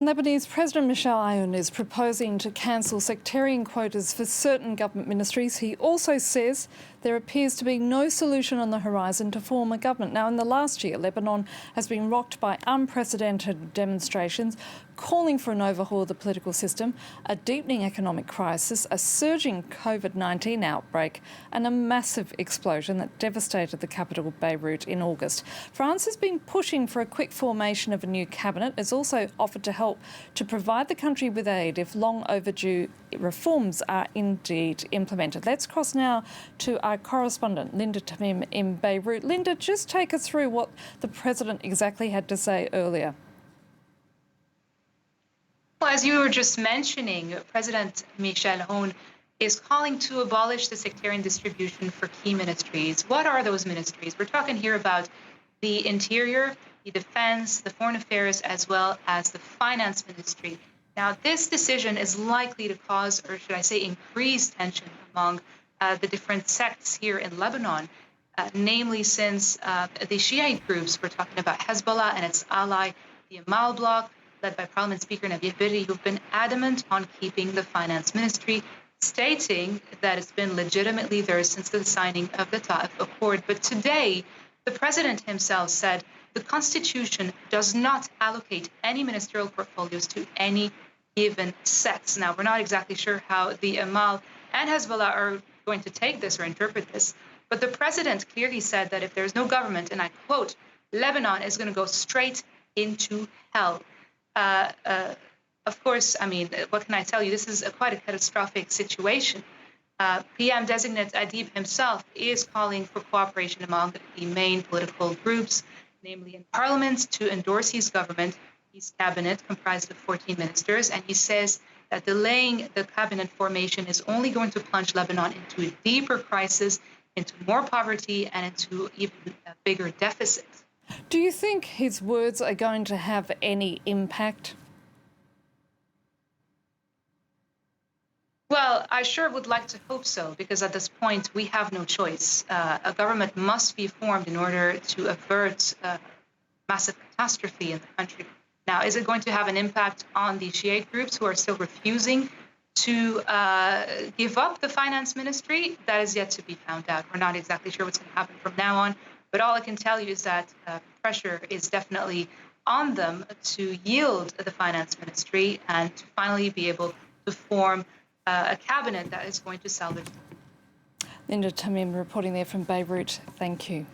Lebanese President Michel Aoun is proposing to cancel sectarian quotas for certain government ministries. He also says there appears to be no solution on the horizon to form a government. Now, in the last year, Lebanon has been rocked by unprecedented demonstrations calling for an overhaul of the political system, a deepening economic crisis, a surging COVID-19 outbreak, and a massive explosion that devastated the capital, Beirut, in August. France has been pushing for a quick formation of a new cabinet. It's also offered to help to provide the country with aid if long overdue reforms are indeed implemented. Let's cross now to our correspondent, Linda Tamim in Beirut. Linda, just take us through what the President exactly had to say earlier. Well, as you were just mentioning, President Michel Aoun is calling to abolish the sectarian distribution for key ministries. What are those ministries? We're talking here about the Interior, the Defense, the Foreign Affairs, as well as the Finance Ministry. Now, this decision is likely to cause, or should I say, increase tension among the different sects here in Lebanon, namely since the Shiite groups, we're talking about Hezbollah and its ally, the Amal bloc, led by Parliament Speaker Nabil Berri, who've been adamant on keeping the Finance Ministry, stating that it's been legitimately theirs since the signing of the Ta'if Accord. But today, the President himself said the Constitution does not allocate any ministerial portfolios to any given sects. Now, we're not exactly sure how the Amal and Hezbollah are going to take this or interpret this, but the President clearly said that if there's no government, and I quote, Lebanon is going to go straight into hell. Of course, I mean, what can I tell you? This is quite a catastrophic situation. PM designate Adib himself is calling for cooperation among the main political groups, namely in Parliament, to endorse his government, his cabinet comprised of 14 ministers, and he says that delaying the cabinet formation is only going to plunge Lebanon into a deeper crisis, into more poverty, and into even a bigger deficit. Do you think his words are going to have any impact? Well, I sure would like to hope so, because at this point we have no choice. A government must be formed in order to avert massive catastrophe in the country. Now, is it going to have an impact on the Shiite groups who are still refusing to give up the Finance Ministry? That is yet to be found out. We're not exactly sure what's going to happen from now on. But all I can tell you is that pressure is definitely on them to yield the Finance Ministry and to finally be able to form a cabinet that is going to salvage them. Linda Tamim reporting there from Beirut. Thank you.